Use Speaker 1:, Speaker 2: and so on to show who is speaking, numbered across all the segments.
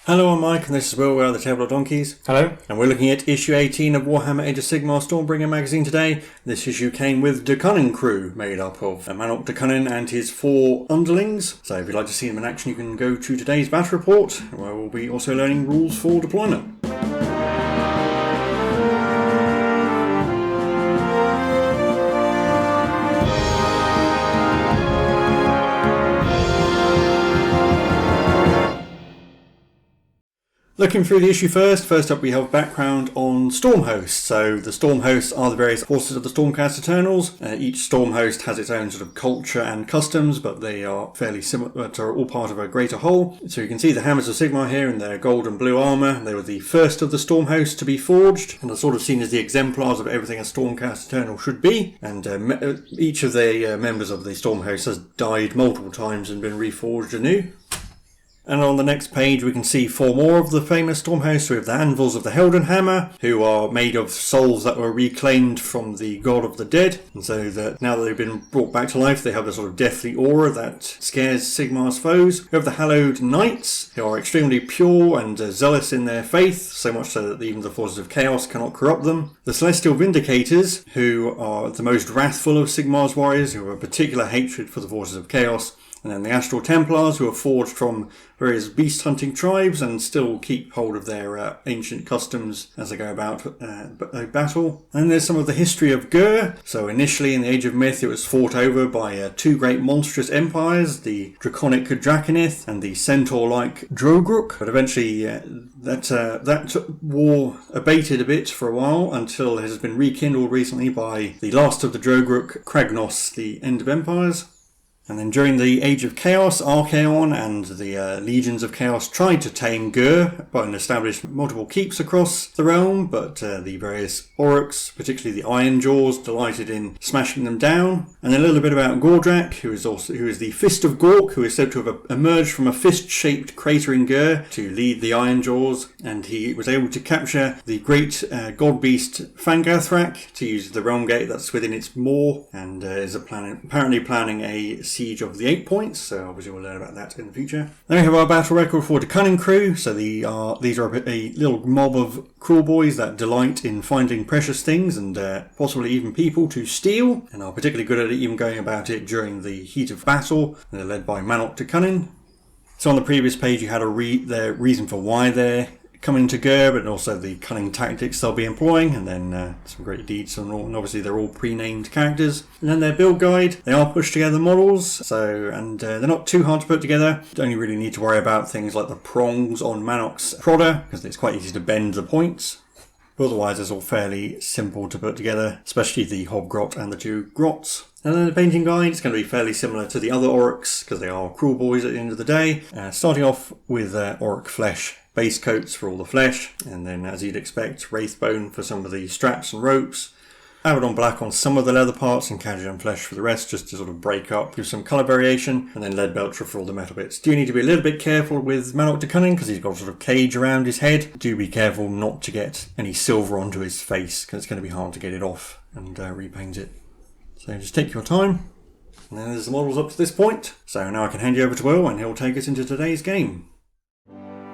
Speaker 1: Hello, I'm Mike, and this is Will. We are the Tabletop Donkeys.
Speaker 2: Hello.
Speaker 1: And we're looking at issue 18 of Warhammer Age of Sigmar Stormbringer magazine today. This issue came with the Kunnin Krew, made up of Mannok da Kunnin and his 4 underlings. So if you'd like to see them in action, you can go to today's battle report, where we'll be also learning rules for deployment. Looking through the issue first up we have background on Stormhosts. So the Stormhosts are the various forces of the Stormcast Eternals. Each Stormhost has its own sort of culture and customs, but they are fairly similar, but are all part of a greater whole. So you can see the Hammers of Sigmar here in their gold and blue armour. They were the first of the Stormhosts to be forged, and are sort of seen as the exemplars of everything a Stormcast Eternal should be. And each of the members of the Stormhost has died multiple times and been reforged anew. And on the next page we can see 4 more of the famous Stormhosts. We have the Anvils of the Heldenhammer, who are made of souls that were reclaimed from the god of the dead. And so that now that they've been brought back to life, they have a sort of deathly aura that scares Sigmar's foes. We have the Hallowed Knights, who are extremely pure and zealous in their faith, so much so that even the forces of chaos cannot corrupt them. The Celestial Vindicators, who are the most wrathful of Sigmar's warriors, who have a particular hatred for the forces of chaos. And then the Astral Templars, who are forged from various beast-hunting tribes and still keep hold of their ancient customs as they go about battle. And there's some of the history of Gur. So initially in the Age of Myth it was fought over by 2 great monstrous empires, the Draconic Draconith and the Centaur-like Drogruk. But eventually that war abated a bit for a while until it has been rekindled recently by the last of the Drogruk, Kragnos, the End of Empires. And then during the Age of Chaos, Archaon and the Legions of Chaos tried to tame Gur and established multiple keeps across the realm, but the various Orruks, particularly the Iron Jaws, delighted in smashing them down. And then a little bit about Gordrak, who is the Fist of Gork, who is said to have emerged from a fist-shaped crater in Gur to lead the Iron Jaws, and he was able to capture the great god beast Fangathrak to use the realm gate that's within its maw, and is apparently planning a siege of the 8 points, so obviously we'll learn about that in the future. Then we have our battle record for the Kunnin Krew. So these are a little mob of Kruleboyz that delight in finding precious things and possibly even people to steal, and are particularly good at it, even going about it during the heat of battle. And they're led by Mannok da Kunnin. So on the previous page you had their reason for why they're coming to Gur, but also the cunning tactics they'll be employing, and then some great deeds, and obviously they're all pre-named characters. And then their build guide, they are pushed together models, and they're not too hard to put together. You don't really need to worry about things like the prongs on Mannok's prodder, because it's quite easy to bend the points. But otherwise it's all fairly simple to put together, especially the Hobgrot and the 2 Grots. And then the painting guide is going to be fairly similar to the other Orruks, because they are Kruleboyz at the end of the day. Starting off with Orruk flesh base coats for all the flesh, and then as you'd expect, Wraithbone for some of the straps and ropes. Abaddon black on some of the leather parts and Khajiit flesh for the rest, just to sort of break up, give some colour variation, and then Leadbelcher for all the metal bits. Do need to be a little bit careful with Mannok da Kunnin because he's got a sort of cage around his head. Do be careful not to get any silver onto his face, because it's going to be hard to get it off and repaint it. So just take your time. And then there's the models up to this point. So now I can hand you over to Will and he'll take us into today's game.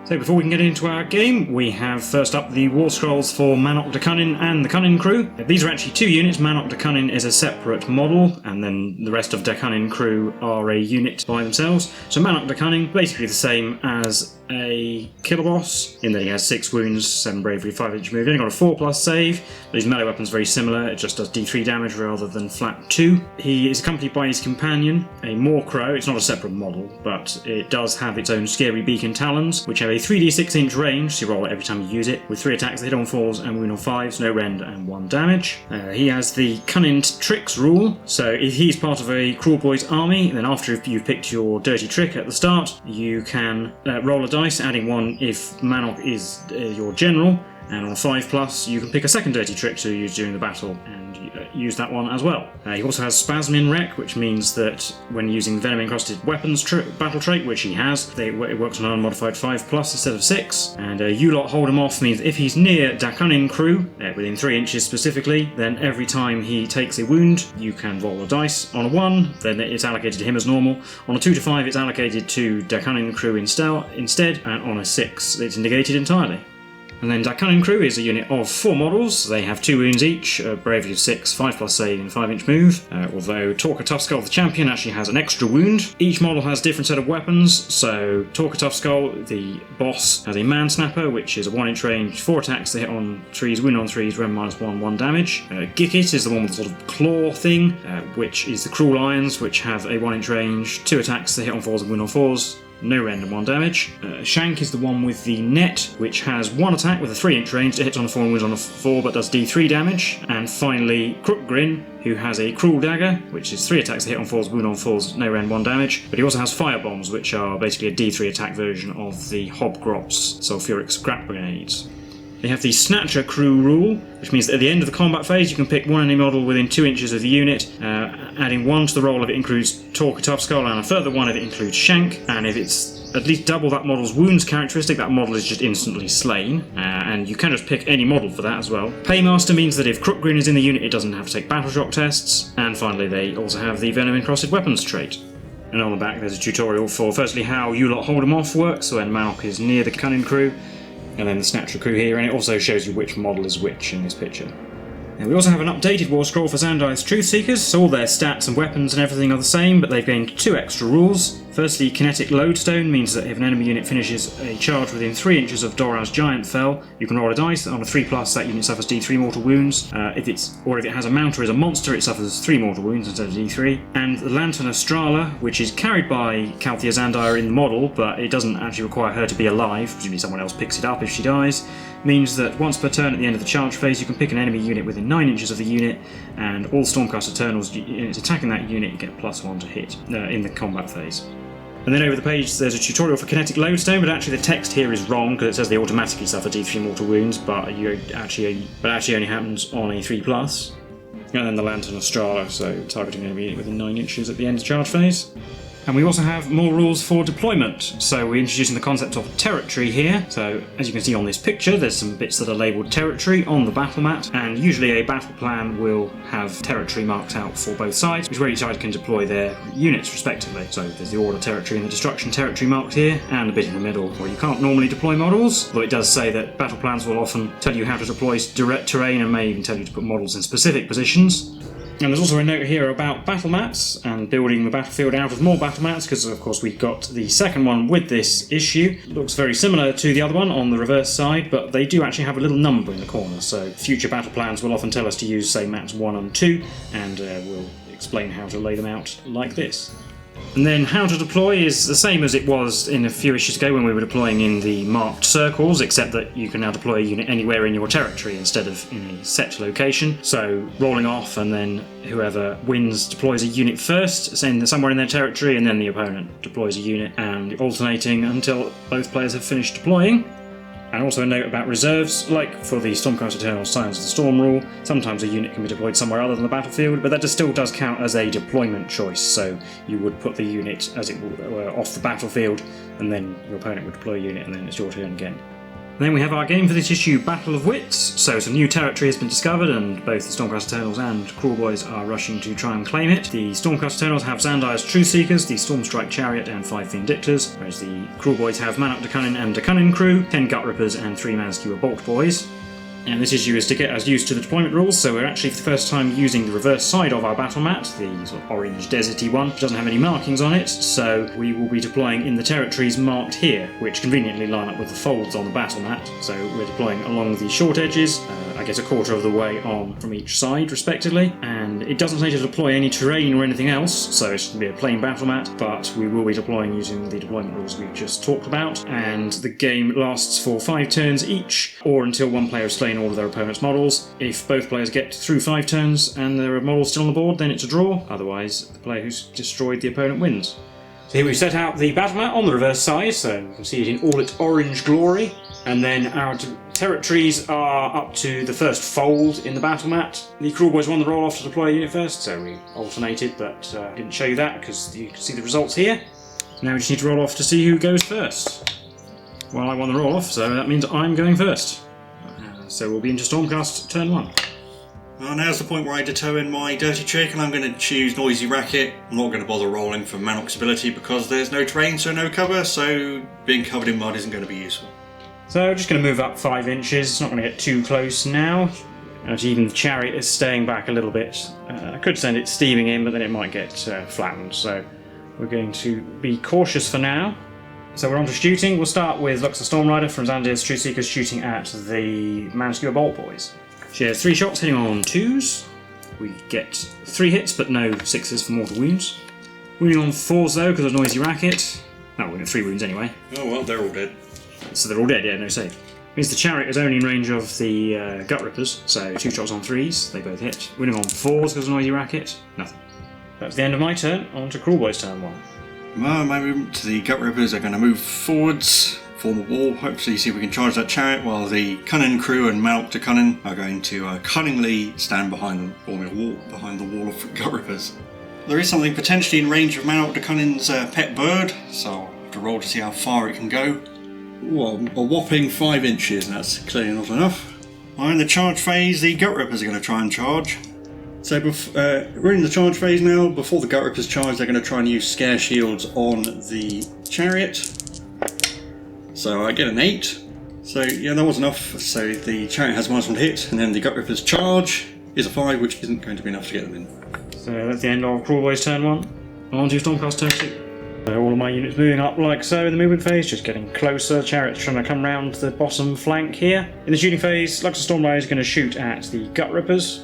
Speaker 2: So before we can get into our game, we have first up the warscrolls for Mannok da Kunnin and the Kunnin Krew. These are actually 2 units. Mannok da Kunnin is a separate model, and then the rest of da Kunnin Krew are a unit by themselves. So Mannok da Kunnin, basically the same as a killer boss, in that he has 6 wounds, 7 bravery, 5 inch move. He's only got a 4+ save, but his melee weapon's very similar. It just does D3 damage rather than flat 2. He is accompanied by his companion, a Crow. It's not a separate model, but it does have its own scary beak and talons, which have a 3d6 inch range, so you roll it every time you use it, with 3 attacks that hit on 4s and wound on 5s, no rend, and 1 damage. He has the Kunnin Tricks rule, so if he's part of a Kruleboyz army, then after you've picked your dirty trick at the start, you can roll a dice, adding 1 if Mannok is your general, And on a 5+, you can pick a second dirty trick to use during the battle, and use that one as well. He also has Spasmin Wreck, which means that when using Venom Encrusted Weapons battle trait, which he has, it works on an unmodified 5+ instead of 6. And You Lot Hold Him Off means if he's near da Kunnin Krew, within 3 inches specifically, then every time he takes a wound, you can roll a dice. On a 1, then it's allocated to him as normal. On a 2 to 5, it's allocated to da Kunnin Krew instead, and on a 6, it's negated entirely. And then da Kunnin Krew is a unit of 4 models. They have 2 wounds each, a bravery of 6, 5+ save, and a 5-inch move. Although Torka Toughskull, the champion, actually has an extra wound. Each model has a different set of weapons. So Torka Toughskull, the boss, has a Man Snapper, which is a 1-inch range, 4 attacks that hit on 3s, wound on 3s, rem -1, 1 damage. Gickit is the one with the sort of claw thing, which is the Cruel Irons, which have a 1-inch range, 2 attacks that hit on 4s and wound on 4s. No rend and 1 damage. Shank is the one with the net, which has 1 attack with a 3-inch range that hits on a 4 and wins on a 4 but does D3 damage. And finally, Crookgrin, who has a Cruel Dagger, which is 3 attacks that hit on 4s, wound on 4s, no rend, 1 damage. But he also has Fire Bombs, which are basically a D3 attack version of the Hobgrops Sulfuric Scrap Grenades. They have the Snatcher Crew rule, which means that at the end of the combat phase you can pick one enemy model within 2 inches of the unit, adding 1 to the roll if it includes Torka Toughskull and a further 1 if it includes Shank, and if it's at least double that model's wounds characteristic, that model is just instantly slain, and you can just pick any model for that as well. Paymaster means that if Crookgrin is in the unit it doesn't have to take battle shock tests, and finally they also have the Venom Encrusted Weapons trait. And on the back there's a tutorial for firstly how You Lot Hold Him Off works, so when Mannok is near the Kunnin Krew, and then the Snatcher Crew here, and it also shows you which model is which in this picture. Now, we also have an updated war scroll for Zandai's Truthseekers, so all their stats and weapons and everything are the same, but they've gained 2 extra rules. Firstly, Kinetic Lodestone means that if an enemy unit finishes a charge within 3 inches of Doraz's Giant Fell, you can roll a dice. On a 3+, that unit suffers D3 mortal wounds. If it has a mount or is a monster, it suffers 3 mortal wounds instead of D3. And the Lantern Astrala, which is carried by Calthea Zandai in the model, but it doesn't actually require her to be alive, presumably someone else picks it up if she dies, means that once per turn at the end of the charge phase you can pick an enemy unit within 9 inches of the unit, and all Stormcast Eternals units attacking that unit get +1 to hit in the combat phase. And then over the page there's a tutorial for Kinetic Lodestone, but actually the text here is wrong because it says they automatically suffer D3 mortal wounds, but actually only happens on a 3+. And then the Lantern Astrala, so targeting an enemy unit within 9 inches at the end of the charge phase. And we also have more rules for deployment. So we're introducing the concept of territory here. So as you can see on this picture, there's some bits that are labelled territory on the battle mat, and usually a battle plan will have territory marked out for both sides, which is where each side can deploy their units respectively. So there's the order territory and the destruction territory marked here, and a bit in the middle where you can't normally deploy models, though it does say that battle plans will often tell you how to deploy direct terrain and may even tell you to put models in specific positions. And there's also a note here about battle mats and building the battlefield out of more battle mats, because of course we got the second one with this issue. It looks very similar to the other one on the reverse side, but they do actually have a little number in the corner, so future battle plans will often tell us to use, say, mats 1 and 2, and we'll explain how to lay them out like this. And then how to deploy is the same as it was in a few issues ago when we were deploying in the marked circles, except that you can now deploy a unit anywhere in your territory instead of in a set location. So rolling off, and then whoever wins deploys a unit first, somewhere in their territory, and then the opponent deploys a unit, and alternating until both players have finished deploying. And also a note about reserves, like for the Stormcast Eternal Silence of the Storm rule, sometimes a unit can be deployed somewhere other than the battlefield, but that still does count as a deployment choice, so you would put the unit, as it were, off the battlefield, and then your opponent would deploy a unit, and then it's your turn again. And then we have our game for this issue, Battle of Wits. So some new territory has been discovered, and both the Stormcast Eternals and Kruleboyz are rushing to try and claim it. The Stormcast Eternals have Zandai's Truthseekers, the Stormstrike Chariot, and 5 Vindictors, whereas the Kruleboyz have Mannok da Kunnin and da Kunnin Krew, 10 Gut Rippers, and 3 Manskewer Bolt Boys. And this issue is to get us used to the deployment rules, so we're actually for the first time using the reverse side of our battle mat, the sort of orange deserty one, which doesn't have any markings on it, so we will be deploying in the territories marked here, which conveniently line up with the folds on the battle mat. So we're deploying along the short edges, I guess a quarter of the way on from each side respectively, and it doesn't say to deploy any terrain or anything else, so it's going to be a plain battle mat, but we will be deploying using the deployment rules we've just talked about, and the game lasts for 5 turns each, or until one player has slain all of their opponent's models. If both players get through 5 turns and there are models still on the board, then it's a draw, otherwise the player who's destroyed the opponent wins. So here we've set out the battle map on the reverse side, so you can see it in all its orange glory. And then our territories are up to the first fold in the battle mat. The Kruleboyz won the roll-off to deploy a unit first, so we alternated, but didn't show you that because you can see the results here. Now we just need to roll off to see who goes first. Well, I won the roll-off, so that means I'm going first. So we'll be into Stormcast turn 1.
Speaker 1: Well, now's the point where I determine my dirty trick, and I'm going to choose Noisy Racket. I'm not going to bother rolling for Mannok's ability because there's no terrain, so no cover, so being covered in mud isn't going to be useful.
Speaker 2: So just going to move up 5 inches, it's not going to get too close now. And even the chariot is staying back a little bit. I could send it steaming in, but then it might get flattened, so we're going to be cautious for now. So we're on to shooting. We'll start with Lux the Stormrider from Xandir's Truthseekers shooting at the Mannok da Kunnin. She has 3 shots hitting on 2s. We get 3 hits, but no 6s for mortal wounds. Wounding on 4s though, because of Noisy Racket. No, we get 3 wounds anyway.
Speaker 1: Oh well, they're all dead.
Speaker 2: So they're all dead, yeah, no save. Means the chariot is only in range of the gut rippers, so 2 shots on 3s, they both hit. Wounding on 4s because of Noisy Racket, nothing. That's the end of my turn, on to Kruleboyz turn 1.
Speaker 1: Well, my movement to the gut rippers are going to move forwards, form a wall, hopefully see if we can charge that chariot, while the Kunnin Krew and Mannok da Kunnin are going to cunningly stand behind them, forming a wall behind the wall of gut rippers. There is something potentially in range of Mannok da Kunnin's pet bird, so I'll have to roll to see how far it can go. Well, a whopping 5 inches, and that's clearly not enough. In the charge phase, the gut rippers are going to try and charge. So we're in the charge phase now. Before the gut rippers charge, they're going to try and use scare shields on the chariot. So I get an 8. So yeah, that was enough. So the chariot has -1 hit, and then the gut rippers charge is a 5, which isn't going to be enough to get them in.
Speaker 2: So that's the end of Kruleboyz turn 1. On to Stormcast turn 2. So all of my units moving up like so in the movement phase, just getting closer. Chariot's trying to come round the bottom flank here. In the shooting phase, Lux the Stormbringer is going to shoot at the gut rippers.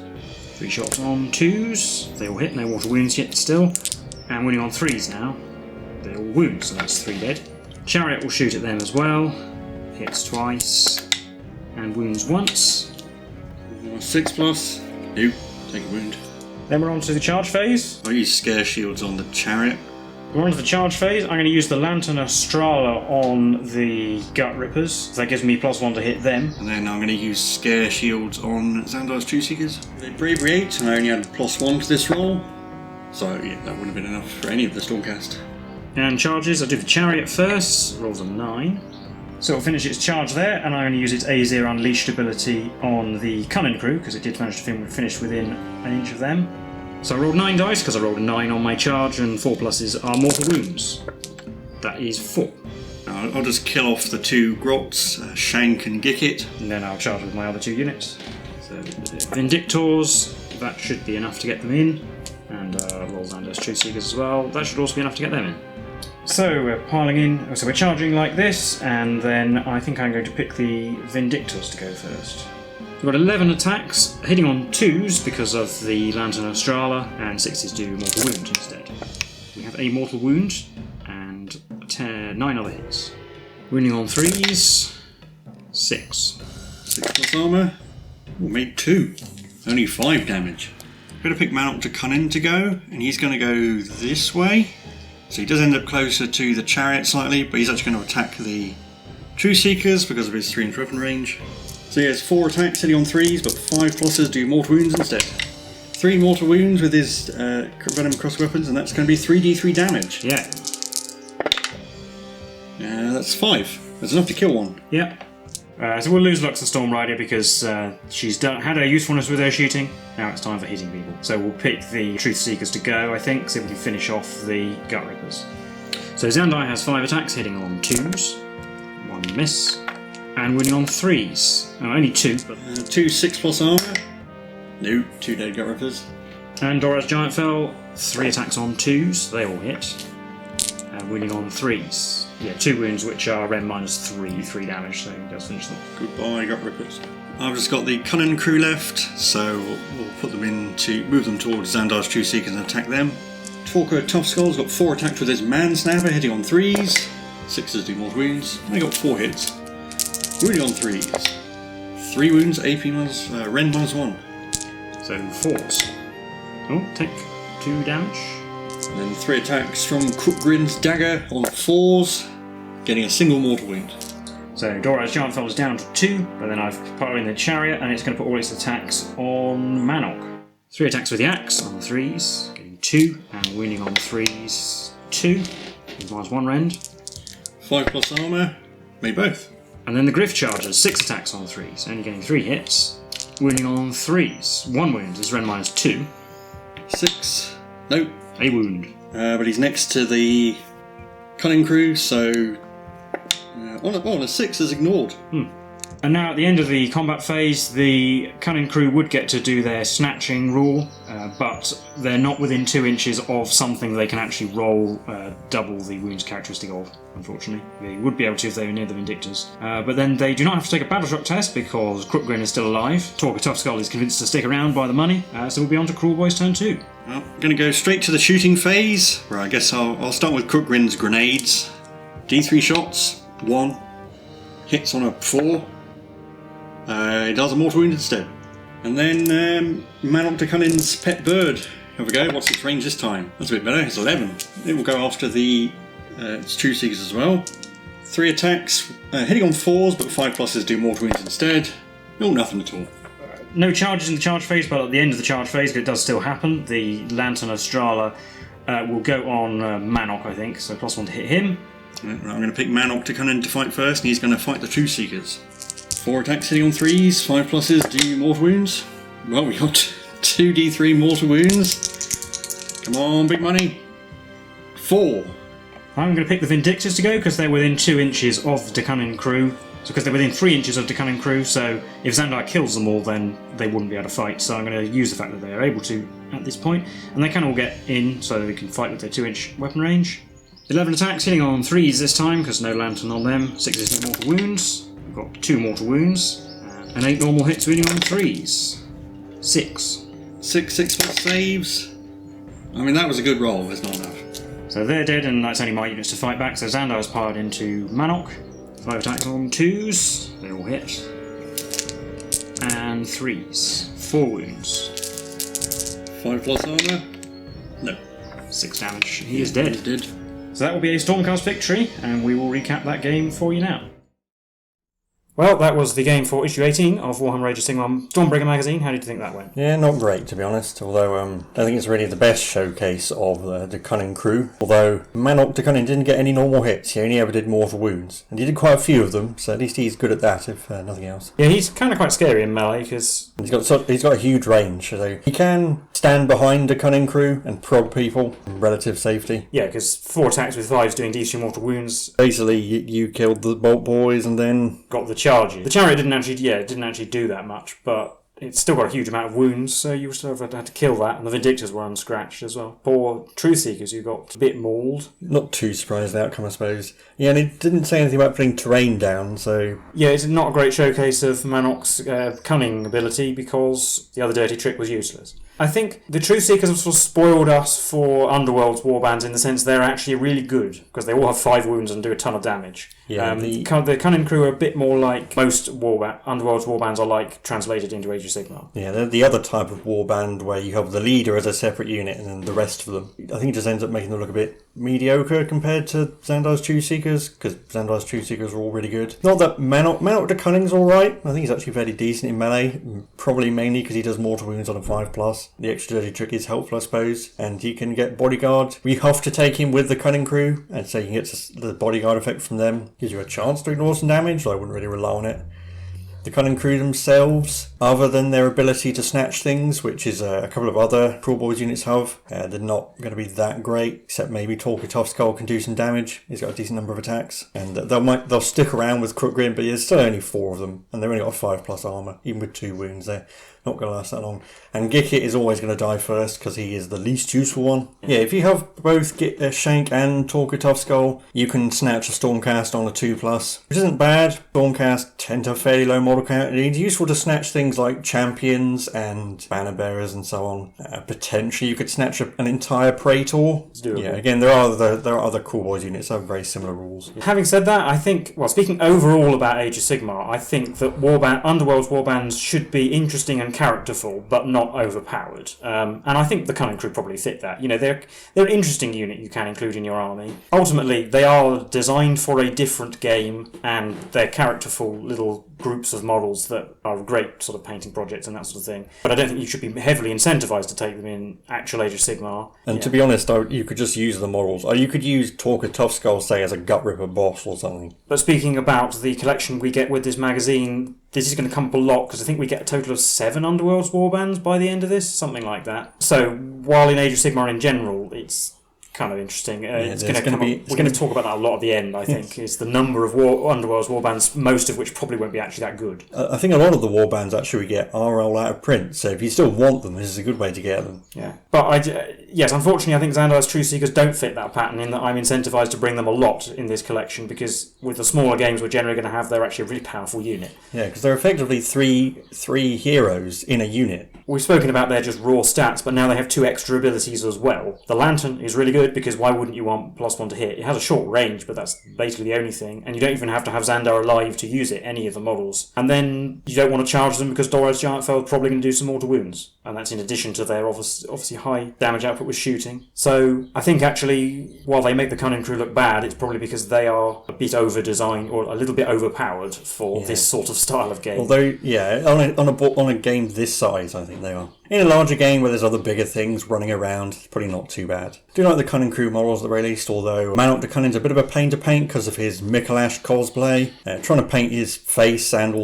Speaker 2: 3 shots on 2s, they all hit, no mortal wounds yet still. And winning on 3s now. They all wound, so that's 3 dead. Chariot will shoot at them as well. Hits twice. And wounds once.
Speaker 1: 6+. Nope, take a wound.
Speaker 2: Then we're on to the charge phase.
Speaker 1: I'll use scare shields on the chariot.
Speaker 2: We're on to the charge phase. I'm going to use the Lantern Astrala on the gut rippers. So that gives me +1 to hit them.
Speaker 1: And then I'm going to use scare shields on Xandir's Truthseekers. They bravery 8, and I only had +1 to this roll. So yeah, that wouldn't have been enough for any of the Stormcast.
Speaker 2: And charges, I'll do the chariot first. Rolls a 9. So it'll finish its charge there, and I'm going to use its Azir Unleashed ability on the Kunnin Krew, because it did manage to finish within an inch of them. So I rolled 9 dice, because I rolled a 9 on my charge, and 4 pluses are mortal wounds. That is 4.
Speaker 1: I'll just kill off the 2 grots, Shank and Gickit.
Speaker 2: And then I'll charge with my other 2 units. So Vindictors, that should be enough to get them in. And roll Xandir's Truthseekers as well, that should also be enough to get them in. So we're piling in, so we're charging like this, and then I think I'm going to pick the Vindictors to go first. We've got 11 attacks, hitting on 2s because of the Lantern Astrala, and 6s do mortal wound instead. We have a mortal wound, and 9 other hits. Wounding on 3s, 6.
Speaker 1: 6+ armour. We'll make 2. Only 5 damage. I'm going to pick Mannok da Kunnin to go, and he's going to go this way. So he does end up closer to the chariot slightly, but he's actually going to attack the Truthseekers because of his 3-inch weapon range. So he has 4 attacks hitting on 3s, but 5 pluses do mortal wounds instead. 3 mortal wounds with his venom cross weapons, and that's going to be 3d3 damage.
Speaker 2: Yeah.
Speaker 1: That's 5. That's enough to kill one.
Speaker 2: Yep. So we'll lose Lux the Stormrider because she's had her usefulness with her shooting. Now it's time for hitting people. So we'll pick the Truthseekers to go, I think, so we can finish off the Gut Rippers. So Xandai has 5 attacks hitting on 2s. 1 miss. And winning on 3s. Oh, only 2, but
Speaker 1: 2 6+ armour. No, 2 dead Gut Rippers.
Speaker 2: And Dora's Giant Fell, 3 attacks on 2s. They all hit. And winning on 3s. Yeah, 2 wounds, which are Rem -3 damage, so he does finish them.
Speaker 1: Goodbye, Gut Rippers. I've just got the Kunnin Krew left, so we'll put them in to move them towards Xandar's Truthseekers and attack them. Tforko Tough Skull's got 4 attacks with his Man Snapper, hitting on 3s. 6s do mortal wounds. They got 4 hits. Wounding on 3s. 3 wounds, AP Ren -1.
Speaker 2: So 4s. Oh, take 2 damage.
Speaker 1: And then 3 attacks from Kruleboyz's dagger on 4s, getting a single mortal wound.
Speaker 2: So Dora's Giant Fell is down to 2, but then I've put in the chariot, and it's going to put all its attacks on Mannok. 3 attacks with the axe on 3s, getting 2, and wounding on 3s, 2. Minus 1 rend.
Speaker 1: 5+ armour, made both.
Speaker 2: And then the Griff charges, 6 attacks on 3s, only getting 3 hits. Wounding on 3s, 1 wound, is rend minus 2.
Speaker 1: 6, nope.
Speaker 2: A wound.
Speaker 1: But he's next to the Kunnin Krew, so on a 6 is ignored.
Speaker 2: And now at the end of the combat phase, the Kunnin Krew would get to do their snatching rule, but they're not within 2 inches of something they can actually roll double the wounds characteristic of, unfortunately. They would be able to if they were near the Vindictors. But then they do not have to take a battle shock test because Kruleboyz is still alive. Torque Toughskull is convinced to stick around by the money, so we'll be on to Kruleboyz turn 2.
Speaker 1: Well, I'm going to go straight to the shooting phase, where I guess I'll start with Kruleboyz's grenades. D3 shots, 1. Hits on a 4. He does a mortal wound instead. And then Mannok da Kunnin's pet bird. Here we go, what's its range this time? That's a bit better, it's 11. It will go after the its True Seekers as well. 3 attacks, hitting on 4s, but 5+s do mortal wounds instead. No, nothing at all.
Speaker 2: No charges in the charge phase, but at the end of the charge phase, it does still happen. The Lantern of Strahla will go on Mannok, I think, so +1 to hit him.
Speaker 1: Right, I'm going to pick Mannok da Kunnin to fight first, and he's going to fight the True Seekers. 4 attacks hitting on 3s, 5+s do mortal wounds. Well, we got 2d3 mortal wounds. Come on, big money. 4.
Speaker 2: I'm going to pick the Vindictors to go because they're within 2 inches of the Kunnin Krew. So because they're within 3 inches of the Kunnin Krew, so if Xandar kills them all, then they wouldn't be able to fight. So I'm going to use the fact that they are able to at this point, and they can all get in so they can fight with their 2-inch weapon range. 11 attacks hitting on 3s this time because no lantern on them. 6s hit mortal wounds. Got 2 mortal wounds, and 8 normal hits wounding on 3s. 6.
Speaker 1: 6+ saves. I mean, that was a good roll, there's not enough.
Speaker 2: So they're dead, and that's only my units to fight back, so Xandar is powered into Mannok. 5 attacks on 2s, they all hit. And 3s. 4 wounds.
Speaker 1: 5+ armour? No.
Speaker 2: 6 damage. He is dead.
Speaker 1: He's dead.
Speaker 2: So that will be a Stormcast victory, and we will recap that game for you now.
Speaker 3: Well, that was the game for issue 18 of Warhammer Age of Sigmar Stormbringer magazine. How did you think that went?
Speaker 1: Yeah, not great to be honest, although I don't think it's really the best showcase of the Kunnin Krew. Although Mannok da Kunnin didn't get any normal hits, he only ever did mortal wounds. And he did quite a few of them, so at least he's good at that, if nothing else.
Speaker 3: Yeah, he's kind of quite scary in melee, because
Speaker 1: he's got a huge range, so he can stand behind the Kunnin Krew and prod people in relative safety.
Speaker 3: Yeah, because 4 attacks with 5s doing DC mortal wounds.
Speaker 1: Basically, you killed the Bolt Boys and then
Speaker 3: got the charges. The chariot didn't actually do that much, but it's still got a huge amount of wounds, so you still have had to kill that, and the Vindictors were unscratched as well. Poor True Seekers, who got a bit mauled.
Speaker 1: Not too surprised the outcome, I suppose. Yeah, and it didn't say anything about putting terrain down, so...
Speaker 3: Yeah, it's not a great showcase of Mannok's cunning ability, because the other dirty trick was useless. I think the True Seekers have sort of spoiled us for Underworld's warbands in the sense they're actually really good, because they all have 5 wounds and do a ton of damage.
Speaker 1: Yeah,
Speaker 3: the Kunnin Krew are a bit more like most Underworld's warbands are like translated into Age of Sigmar.
Speaker 1: Yeah, they're the other type of warband where you have the leader as a separate unit and then the rest of them. I think it just ends up making them look a bit mediocre compared to Xandar's True Seekers, because Xandar's True Seekers are all really good. Not that Mannok da Kunning's alright. I think he's actually fairly decent in melee, probably mainly because he does mortal wounds on a 5+. The extra dirty trick is helpful, I suppose, and he can get bodyguard. We have to take him with the Kunnin Krew, and so you can get the bodyguard effect from them. Gives you a chance to ignore some damage, though I wouldn't really rely on it. The Kunnin Krew themselves, other than their ability to snatch things, which is a couple of other Kruleboyz units have, they're not going to be that great, except maybe Torque Toughskull can do some damage. He's got a decent number of attacks, and they'll stick around with Kruleboyz, but there's still only 4 of them, and they've only got 5+ armour, even with 2 wounds. They're not going to last that long. And Gikit is always going to die first, because he is the least useful one. Yeah, if you have both Shank and Torque Toughskull, you can snatch a Stormcast on a 2+, which isn't bad. Stormcast tend to have fairly low model count. It's useful to snatch things like champions and banner bearers and so on. Potentially, you could snatch an entire Praetor. Yeah, again, there are other Kruleboyz units that have very similar rules.
Speaker 3: Having said that, I think, well, speaking overall about Age of Sigmar, I think that Underworld's warbands should be interesting and characterful, but not overpowered. And I think the Kunnin Krew probably fit that. You know, they're an interesting unit you can include in your army. Ultimately, they are designed for a different game, and they're characterful little groups of models that are great sort of painting projects and that sort of thing. But I don't think you should be heavily incentivized to take them in actual Age of Sigmar.
Speaker 1: And to be honest, you could just use the models. Or you could use Talker Tough Skull, say, as a gut ripper boss or something.
Speaker 3: But speaking about the collection we get with this magazine, this is going to come up a lot, because I think we get a total of 7 Underworlds warbands by the end of this, something like that. So while in Age of Sigmar in general, it's kind of interesting. We're going to talk about that a lot at the end, I think, is the number of Underworld's warbands, most of which probably won't be actually that good.
Speaker 1: I think a lot of the warbands actually we get are all out of print, so if you still want them, this is a good way to get them.
Speaker 3: Yeah, but yes, unfortunately, I think Xandar's True Seekers don't fit that pattern, in that I'm incentivized to bring them a lot in this collection, because with the smaller games we're generally going to have, they're actually a really powerful unit.
Speaker 1: Yeah, because they're effectively three heroes in a unit.
Speaker 3: We've spoken about their just raw stats, but now they have 2 extra abilities as well. The Lantern is really good, because why wouldn't you want +1 to hit? It has a short range, but that's basically the only thing, and you don't even have to have Xandar alive to use it, any of the models. And then you don't want to charge them, because Dorad's Giant Fell is probably going to do some mortal wounds, and that's in addition to their obviously high damage output with shooting. So I think actually, while they make the Kunnin Krew look bad, it's probably because they are a bit over-designed, or a little bit overpowered for this sort of style of game.
Speaker 1: Although, yeah, on a game this size, I think they are. In a larger game where there's other bigger things running around, it's probably not too bad. I do like the Kunnin Krew models at the very least, although Mannok da Kunnin's a bit of a pain to paint because of his Mikolash cosplay. Trying to paint his face and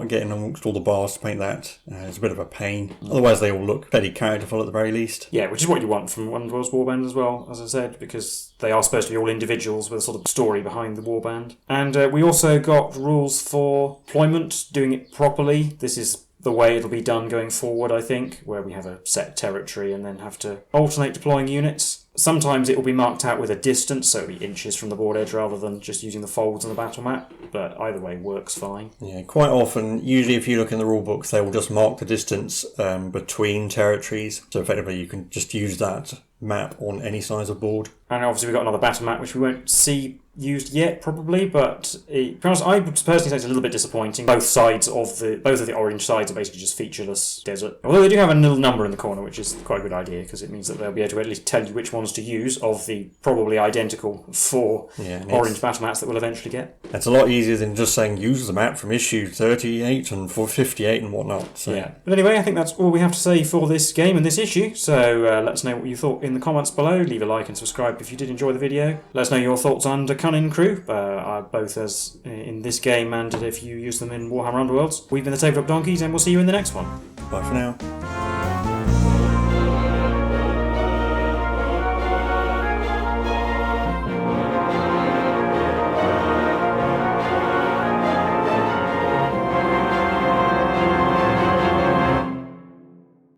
Speaker 1: getting amongst all the bars to paint that is a bit of a pain. Otherwise, they all look fairly characterful at the very least.
Speaker 3: Yeah, which is what you want from Underworld's Warband as well, as I said, because they are supposed to be all individuals with a sort of story behind the warband. And we also got rules for deployment, doing it properly. This is the way it'll be done going forward, I think, where we have a set territory and then have to alternate deploying units. Sometimes it will be marked out with a distance, so it'll be inches from the board edge rather than just using the folds on the battle map, but either way works fine.
Speaker 1: Yeah, quite often, usually if you look in the rule books, they will just mark the distance between territories, so effectively you can just use that map on any size of board.
Speaker 3: And obviously we've got another battle map which we won't see used yet, probably, but to be honest, I would personally say it's a little bit disappointing. Both of the orange sides are basically just featureless desert. Although they do have a little number in the corner, which is quite a good idea, because it means that they'll be able to at least tell you which ones to use of the probably identical 4 orange battle maps that we'll eventually get.
Speaker 1: It's a lot easier than just saying use the map from issue 38 and 458 and whatnot. So.
Speaker 3: Yeah. But anyway, I think that's all we have to say for this game and this issue, so let us know what you thought in the comments below. Leave a like and subscribe if you did enjoy the video. Let us know your thoughts on the Kunnin Krew, both as in this game and if you use them in Warhammer Underworlds. We've been the Tabletop Donkeys, and we'll see you in the next one.
Speaker 1: Bye for now.